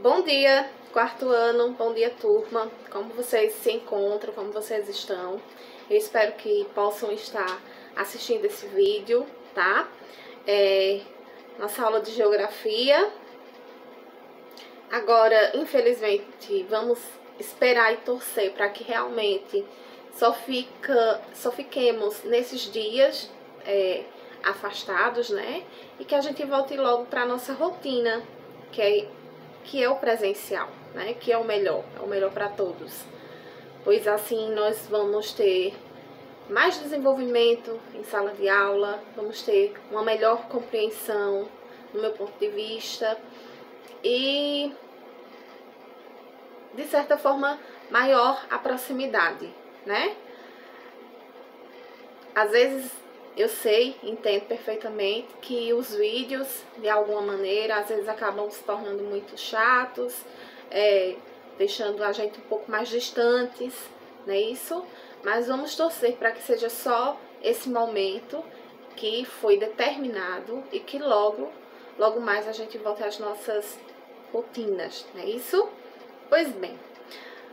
Bom dia, quarto ano, bom dia turma, como vocês se encontram, como vocês estão? Eu espero que possam estar assistindo esse vídeo, tá? Nossa aula de geografia. Agora, infelizmente, vamos esperar e torcer para que realmente só fiquemos nesses dias afastados, né? E que a gente volte logo para nossa rotina, que é o presencial, né? Que é o melhor para todos. Pois assim nós vamos ter mais desenvolvimento em sala de aula, vamos ter uma melhor compreensão, no meu ponto de vista, e de certa forma maior a proximidade, né? Às vezes eu sei, entendo perfeitamente que os vídeos, de alguma maneira, às vezes acabam se tornando muito chatos, deixando a gente um pouco mais distantes, não é isso? Mas vamos torcer para que seja só esse momento que foi determinado e que logo mais a gente volte às nossas rotinas, não é isso? Pois bem,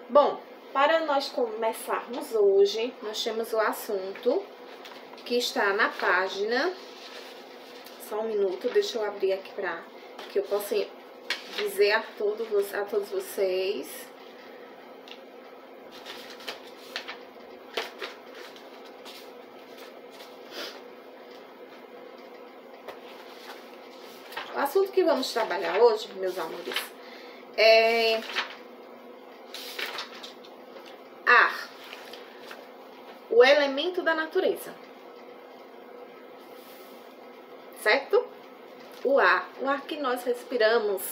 bom, para nós começarmos hoje, nós temos o assunto que está na página, só um minuto, deixa eu abrir aqui para que eu possa dizer a todos vocês. O assunto que vamos trabalhar hoje, meus amores, é ar, o elemento da natureza. Certo? O ar que nós respiramos,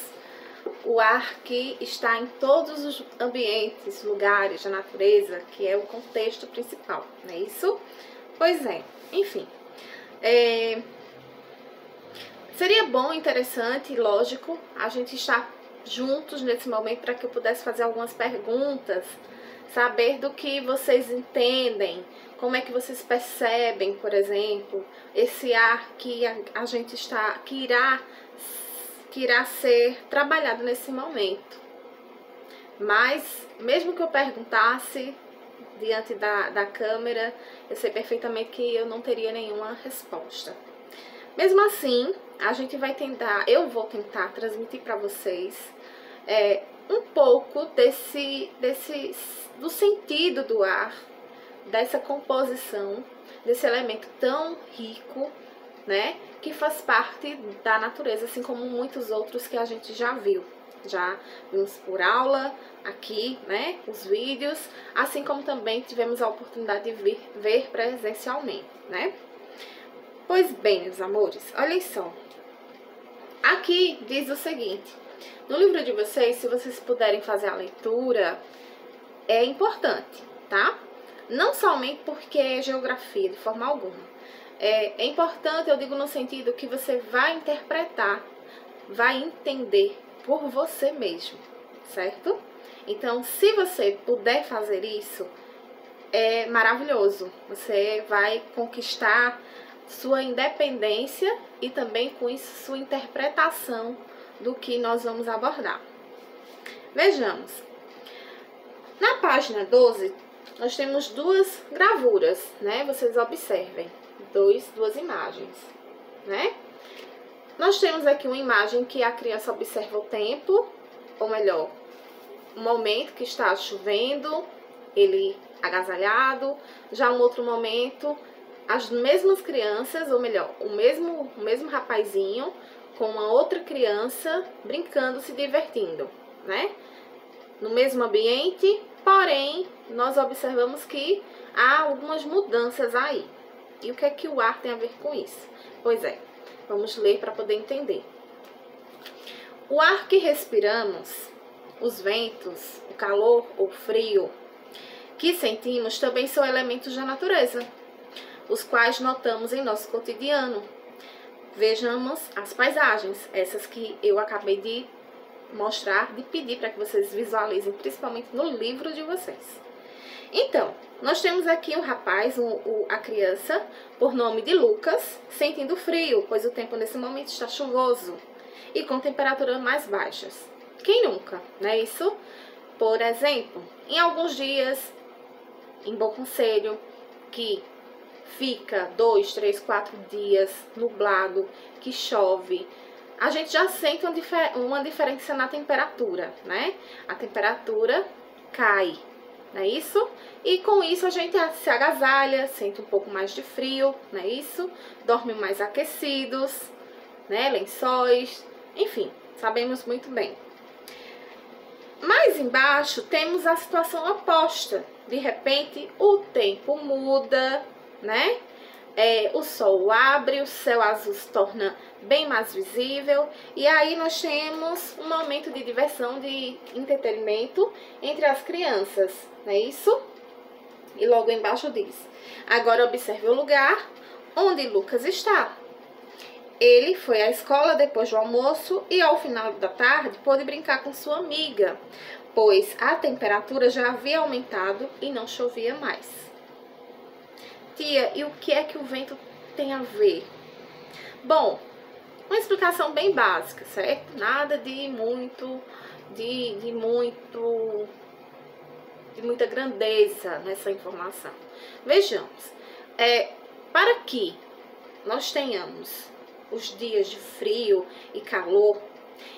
o ar que está em todos os ambientes, lugares da natureza, que é o contexto principal, não é isso? Pois é, enfim. Seria bom, interessante e lógico a gente estar juntos nesse momento para que eu pudesse fazer algumas perguntas, saber do que vocês entendem, como é que vocês percebem, por exemplo, esse ar que a gente que irá ser trabalhado nesse momento. Mas, mesmo que eu perguntasse diante da câmera, eu sei perfeitamente que eu não teria nenhuma resposta. Mesmo assim, eu vou tentar transmitir para vocês um pouco do sentido do ar, dessa composição, desse elemento tão rico, né, que faz parte da natureza, assim como muitos outros que a gente já vimos por aula aqui, né, os vídeos, assim como também tivemos a oportunidade de ver presencialmente, né? Pois bem, meus amores, olhem só. Aqui diz o seguinte: no livro de vocês, se vocês puderem fazer a leitura, é importante, tá? Não somente porque é geografia, de forma alguma. É importante, eu digo no sentido que você vai interpretar, vai entender por você mesmo, certo? Então, se você puder fazer isso, é maravilhoso. Você vai conquistar sua independência e também com isso sua interpretação do que nós vamos abordar. Vejamos. Na página 12, nós temos duas gravuras, né? Vocês observem, duas imagens, né? Nós temos aqui uma imagem que a criança observa o tempo, ou melhor, o momento que está chovendo, ele agasalhado. Já um outro momento, as mesmas crianças, ou melhor, o mesmo rapazinho com uma outra criança brincando, se divertindo, né? No mesmo ambiente, porém, nós observamos que há algumas mudanças aí. E o que é que o ar tem a ver com isso? Pois é, vamos ler para poder entender. O ar que respiramos, os ventos, o calor ou frio que sentimos também são elementos da natureza, os quais notamos em nosso cotidiano. Vejamos as paisagens, essas que eu acabei de mostrar, de pedir para que vocês visualizem, principalmente no livro de vocês. Então, nós temos aqui um rapaz, a criança, por nome de Lucas, sentindo frio, pois o tempo nesse momento está chuvoso e com temperaturas mais baixas. Quem nunca, né? Isso, por exemplo, em alguns dias, em Bom Conselho, que fica 2, 3, 4 dias nublado, que chove, a gente já sente uma diferença na temperatura, né? A temperatura cai, não é isso? E com isso a gente se agasalha, sente um pouco mais de frio, não é isso? Dorme mais aquecidos, né? Lençóis, enfim, sabemos muito bem. Mais embaixo temos a situação oposta. De repente o tempo muda, né? O sol abre, o céu azul se torna bem mais visível e aí nós temos um momento de diversão, de entretenimento entre as crianças, não é isso? E logo embaixo diz: agora observe o lugar onde Lucas está. Ele foi à escola depois do almoço e ao final da tarde pôde brincar com sua amiga, pois a temperatura já havia aumentado e não chovia mais. Tia, e o que é que o vento tem a ver? Bom, uma explicação bem básica, certo? Nada de muita grandeza nessa informação. Vejamos, para que nós tenhamos os dias de frio e calor,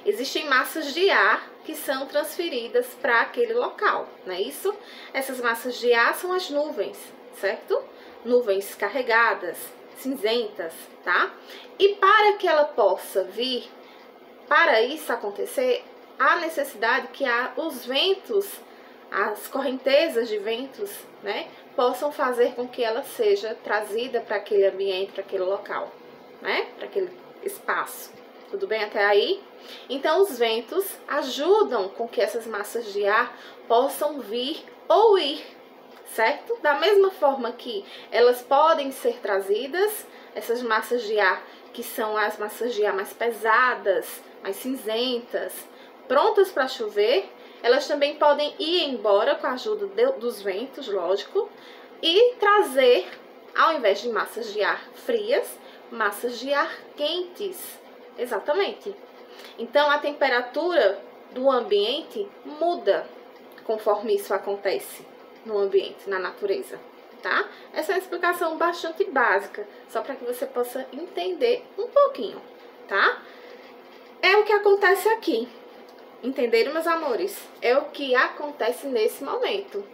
existem massas de ar que são transferidas para aquele local, não é isso? Essas massas de ar são as nuvens, certo? Nuvens carregadas, cinzentas, tá? E para que ela possa vir, para isso acontecer, há necessidade que os ventos, as correntezas de ventos, né, possam fazer com que ela seja trazida para aquele ambiente, para aquele local, né, para aquele espaço. Tudo bem até aí? Então, os ventos ajudam com que essas massas de ar possam vir ou ir, certo? Da mesma forma que elas podem ser trazidas, essas massas de ar, que são as massas de ar mais pesadas, mais cinzentas, prontas para chover, elas também podem ir embora com a ajuda dos ventos, lógico, e trazer, ao invés de massas de ar frias, massas de ar quentes. Exatamente. Então, a temperatura do ambiente muda conforme isso acontece no ambiente, na natureza, tá? Essa é uma explicação bastante básica, só para que você possa entender um pouquinho, tá? É o que acontece aqui. Entenderam, meus amores? É o que acontece nesse momento.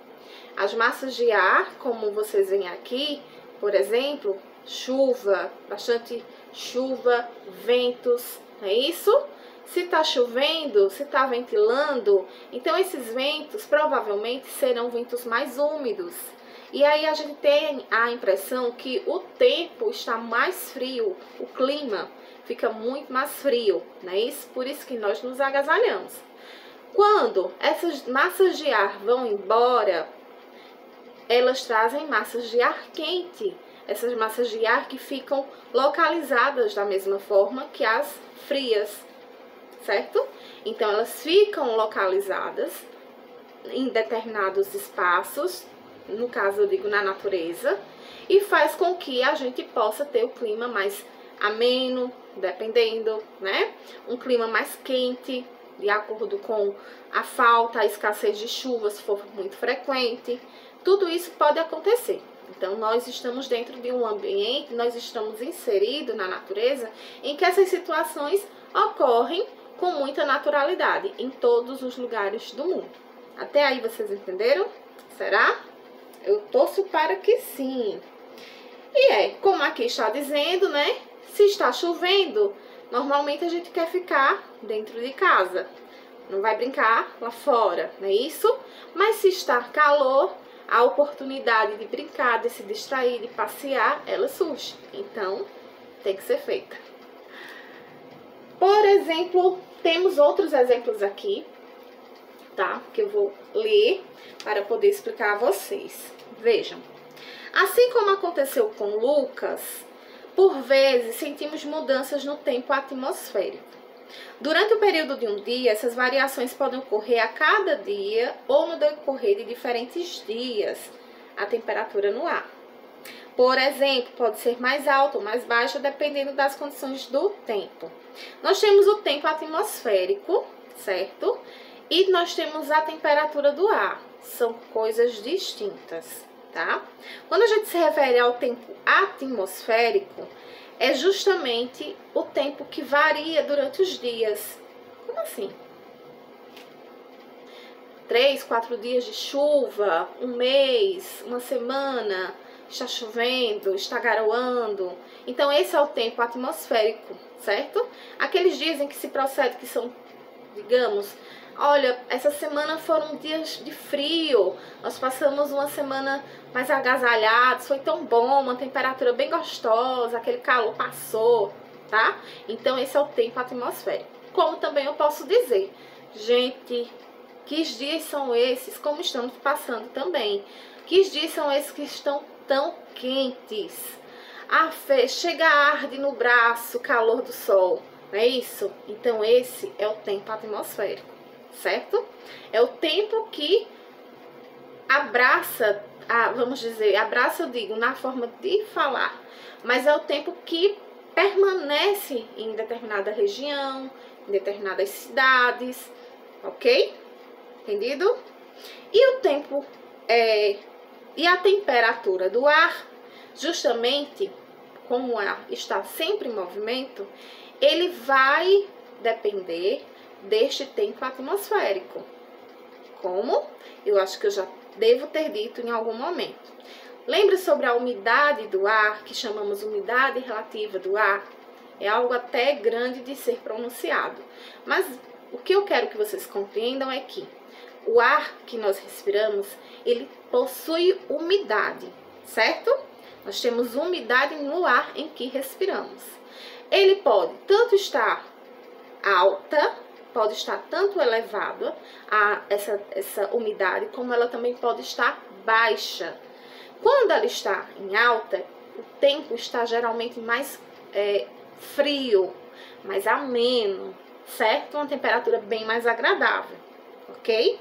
As massas de ar, como vocês veem aqui, por exemplo, chuva, bastante chuva, ventos, não é isso? Se tá chovendo, se tá ventilando, então esses ventos provavelmente serão ventos mais úmidos. E aí a gente tem a impressão que o tempo está mais frio, o clima fica muito mais frio, não é isso? Por isso que nós nos agasalhamos. Quando essas massas de ar vão embora, elas trazem massas de ar quente. Essas massas de ar que ficam localizadas da mesma forma que as frias, certo? Então, elas ficam localizadas em determinados espaços, no caso eu digo na natureza, e faz com que a gente possa ter o clima mais ameno, dependendo, né? Um clima mais quente, de acordo com a falta, a escassez de chuva, se for muito frequente. Tudo isso pode acontecer. Então, nós estamos dentro de um ambiente, nós estamos inseridos na natureza, em que essas situações ocorrem com muita naturalidade, em todos os lugares do mundo. Até aí vocês entenderam? Será? Eu torço para que sim. E como aqui está dizendo, né? Se está chovendo, normalmente a gente quer ficar dentro de casa. Não vai brincar lá fora, não é isso? Mas se está calor, a oportunidade de brincar, de se distrair, de passear, ela surge. Então, tem que ser feita. Por exemplo, temos outros exemplos aqui, tá? Que eu vou ler para poder explicar a vocês. Vejam. Assim como aconteceu com Lucas, por vezes sentimos mudanças no tempo atmosférico. Durante o período de um dia, essas variações podem ocorrer a cada dia ou no decorrer de diferentes dias, a temperatura no ar. Por exemplo, pode ser mais alta ou mais baixa, dependendo das condições do tempo. Nós temos o tempo atmosférico, certo? E nós temos a temperatura do ar, são coisas distintas, tá? Quando a gente se refere ao tempo atmosférico, é justamente o tempo que varia durante os dias. Como assim? 3, 4 dias de chuva, um mês, uma semana, está chovendo, está garoando. Então, esse é o tempo atmosférico, certo? Aqueles dias em que se procede, que são, digamos, olha, essa semana foram dias de frio, nós passamos uma semana mais agasalhados, foi tão bom, uma temperatura bem gostosa, aquele calor passou, tá? Então, esse é o tempo atmosférico. Como também eu posso dizer, gente, que dias são esses, como estamos passando também? Que dias são esses que estão tão quentes? A fé chega a arde no braço, calor do sol, não é isso? Então esse é o tempo atmosférico, certo? É o tempo que abraça, vamos dizer, abraça eu digo na forma de falar, mas é o tempo que permanece em determinada região, em determinadas cidades, ok? Entendido? E o tempo e a temperatura do ar, justamente como o ar está sempre em movimento, ele vai depender deste tempo atmosférico. Como? Eu acho que eu já devo ter dito em algum momento. Lembre sobre a umidade do ar, que chamamos umidade relativa do ar? É algo até grande de ser pronunciado. Mas o que eu quero que vocês compreendam é que o ar que nós respiramos, ele possui umidade, certo? Nós temos umidade no ar em que respiramos. Ele pode tanto estar alta, pode estar tanto elevada, essa umidade, como ela também pode estar baixa. Quando ela está em alta, o tempo está geralmente mais frio, mais ameno, certo? Uma temperatura bem mais agradável, ok?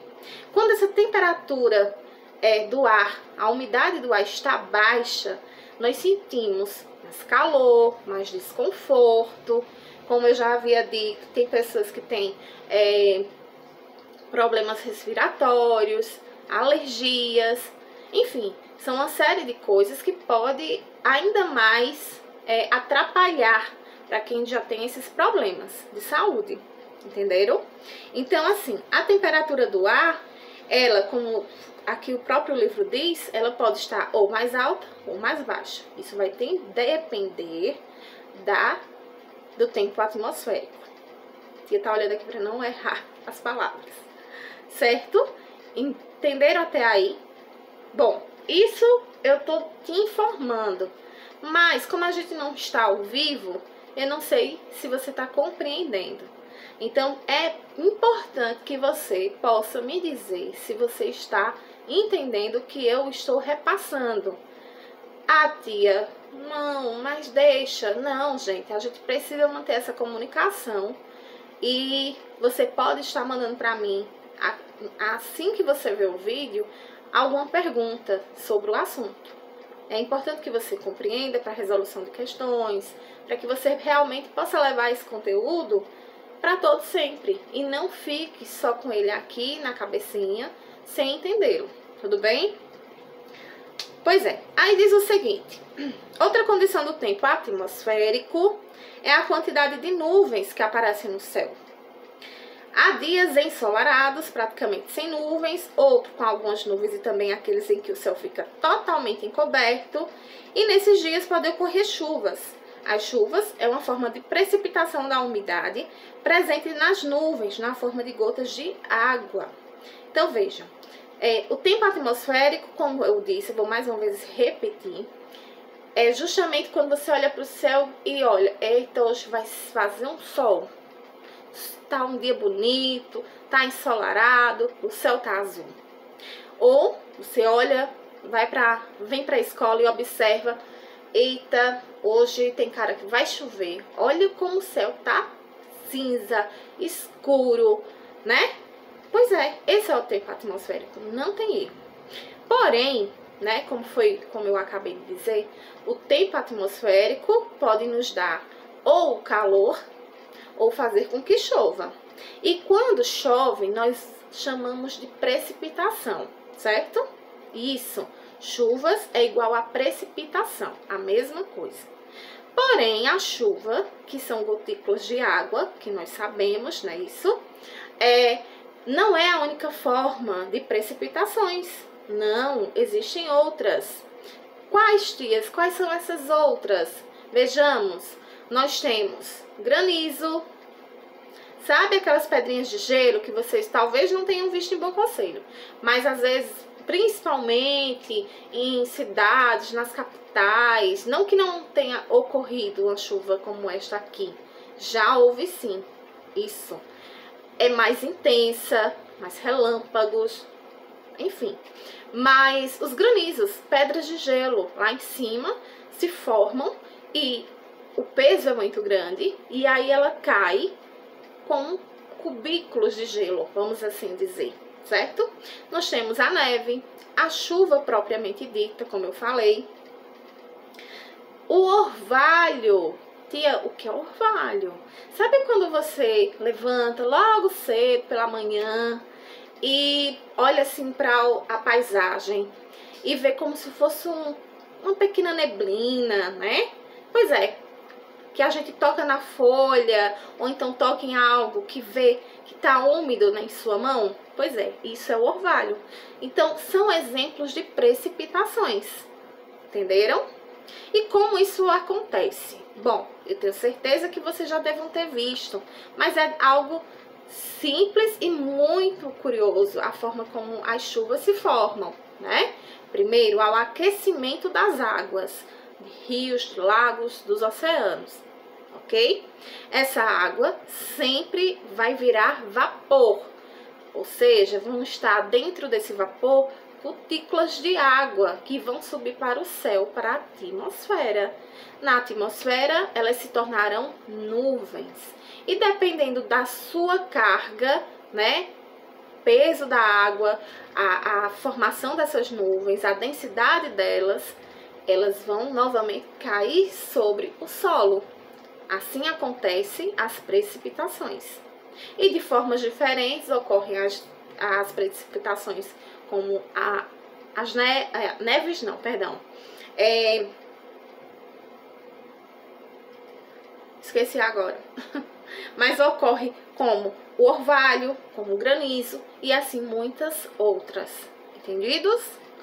Quando essa temperatura do ar, a umidade do ar está baixa, nós sentimos mais calor, mais desconforto. Como eu já havia dito, tem pessoas que têm problemas respiratórios, alergias, enfim, são uma série de coisas que pode ainda mais atrapalhar para quem já tem esses problemas de saúde. Entenderam? Então, assim, a temperatura do ar, ela, como aqui o próprio livro diz, ela pode estar ou mais alta ou mais baixa. Isso vai depender do tempo atmosférico. Eu tá olhando aqui para não errar as palavras, certo? Entenderam até aí? Bom, isso eu tô te informando, mas como a gente não está ao vivo, eu não sei se você está compreendendo. Então, é importante que você possa me dizer se você está entendendo o que eu estou repassando. Ah, tia, não, mas deixa. Não, gente, a gente precisa manter essa comunicação. E você pode estar mandando para mim, assim que você ver o vídeo, alguma pergunta sobre o assunto. É importante que você compreenda para a resolução de questões, para que você realmente possa levar esse conteúdo para todo sempre e não fique só com ele aqui na cabecinha sem entendê-lo, tudo bem? Pois é, aí diz o seguinte: outra condição do tempo atmosférico é a quantidade de nuvens que aparecem no céu. Há dias ensolarados, praticamente sem nuvens, outro com algumas nuvens e também aqueles em que o céu fica totalmente encoberto, e nesses dias podem ocorrer chuvas. As chuvas é uma forma de precipitação da umidade presente nas nuvens, na forma de gotas de água. Então, vejam, o tempo atmosférico, como eu disse, eu vou mais uma vez repetir, é justamente quando você olha para o céu e olha, eita, hoje vai fazer um sol, tá um dia bonito, tá ensolarado, o céu tá azul. Ou você olha, vem para a escola e observa, eita, hoje tem cara que vai chover. Olha como o céu tá cinza, escuro, né? Pois é, esse é o tempo atmosférico, não tem erro. Porém, né, como eu acabei de dizer, o tempo atmosférico pode nos dar ou calor ou fazer com que chova. E quando chove, nós chamamos de precipitação, certo? Isso, chuvas é igual a precipitação, a mesma coisa. Porém, a chuva, que são gotículas de água, que nós sabemos, não é isso? Não é a única forma de precipitações. Não, existem outras. Quais, tias? Quais são essas outras? Vejamos, nós temos granizo. Sabe aquelas pedrinhas de gelo que vocês talvez não tenham visto em Bom Conselho, mas às vezes, principalmente em cidades, nas capitais, não que não tenha ocorrido uma chuva como esta aqui, já houve sim, isso. É mais intensa, mais relâmpagos, enfim. Mas os granizos, pedras de gelo lá em cima, se formam e o peso é muito grande e aí ela cai com cubículos de gelo, vamos assim dizer, certo? Nós temos a neve, a chuva propriamente dita, como eu falei. O orvalho. Tia, o que é orvalho? Sabe quando você levanta logo cedo pela manhã e olha assim para a paisagem e vê como se fosse uma pequena neblina, né? Pois é, que a gente toca na folha, ou então toca em algo que vê que está úmido, né, em sua mão. Pois é, isso é o orvalho. Então, são exemplos de precipitações, entenderam? E como isso acontece? Bom, eu tenho certeza que vocês já devem ter visto, mas é algo simples e muito curioso a forma como as chuvas se formam, né? Primeiro, ao aquecimento das águas, de rios, lagos, dos oceanos, ok? Essa água sempre vai virar vapor, ou seja, vão estar dentro desse vapor gotículas de água que vão subir para o céu, para a atmosfera. Na atmosfera, elas se tornarão nuvens. E dependendo da sua carga, né, peso da água, a formação dessas nuvens, a densidade delas, elas vão novamente cair sobre o solo. Assim acontecem as precipitações. E de formas diferentes ocorrem as precipitações, como as neves, não, perdão. Esqueci agora. Mas ocorre como o orvalho, como o granizo e assim muitas outras. Entendidos?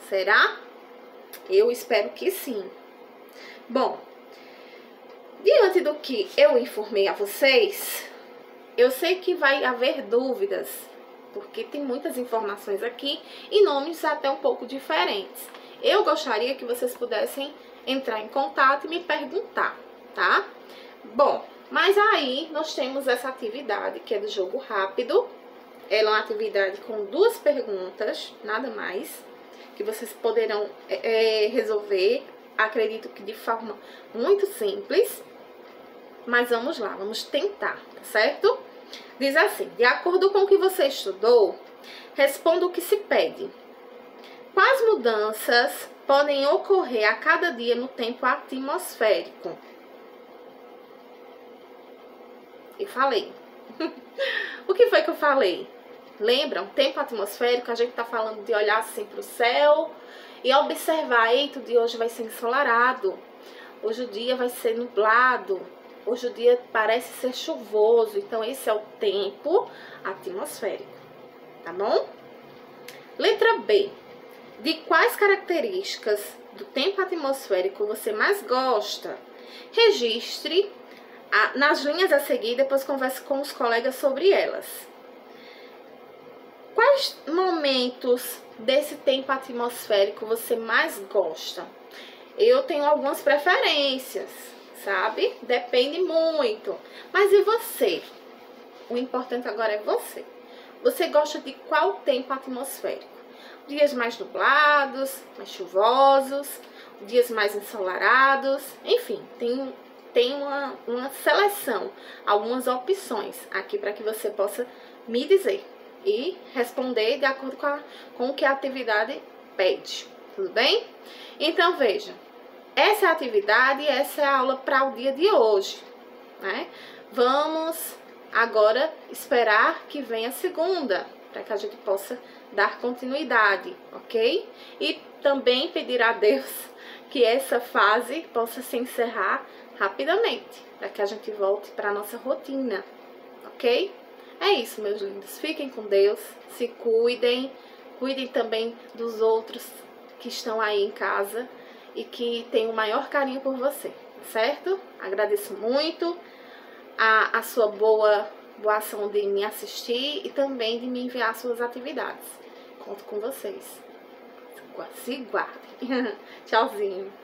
Será? Eu espero que sim. Bom, diante do que eu informei a vocês, eu sei que vai haver dúvidas, porque tem muitas informações aqui e nomes até um pouco diferentes. Eu gostaria que vocês pudessem entrar em contato e me perguntar, tá? Bom, mas aí nós temos essa atividade que é do jogo rápido. Ela é uma atividade com 2 perguntas, nada mais, que vocês poderão resolver, acredito que de forma muito simples. Mas vamos lá, vamos tentar, tá certo? Diz assim: de acordo com o que você estudou, responda o que se pede. Quais mudanças podem ocorrer a cada dia no tempo atmosférico? Eu falei. O que foi que eu falei? Lembram? Tempo atmosférico, a gente tá falando de olhar assim pro céu e observar: eita, o dia hoje vai ser ensolarado, hoje o dia vai ser nublado, hoje o dia parece ser chuvoso. Então, esse é o tempo atmosférico, tá bom? Letra B. De quais características do tempo atmosférico você mais gosta? Registre nas linhas a seguir, depois converse com os colegas sobre elas. Quais momentos desse tempo atmosférico você mais gosta? Eu tenho algumas preferências, sabe? Depende muito. Mas e você? O importante agora é você. Você gosta de qual tempo atmosférico? Dias mais nublados, mais chuvosos, dias mais ensolarados, enfim, tem uma seleção, algumas opções aqui para que você possa me dizer e responder de acordo com o que a atividade pede, tudo bem? Então, veja, essa é a atividade, essa é a aula para o dia de hoje, né? Vamos Agora, esperar que venha a segunda, para que a gente possa dar continuidade, ok? E também pedir a Deus que essa fase possa se encerrar rapidamente, para que a gente volte para a nossa rotina, ok? É isso, meus lindos. Fiquem com Deus, se cuidem, cuidem também dos outros que estão aí em casa e que têm o maior carinho por você, certo? Agradeço muito a sua boa ação de me assistir e também de me enviar suas atividades. Conto com vocês. Se guardem. Tchauzinho.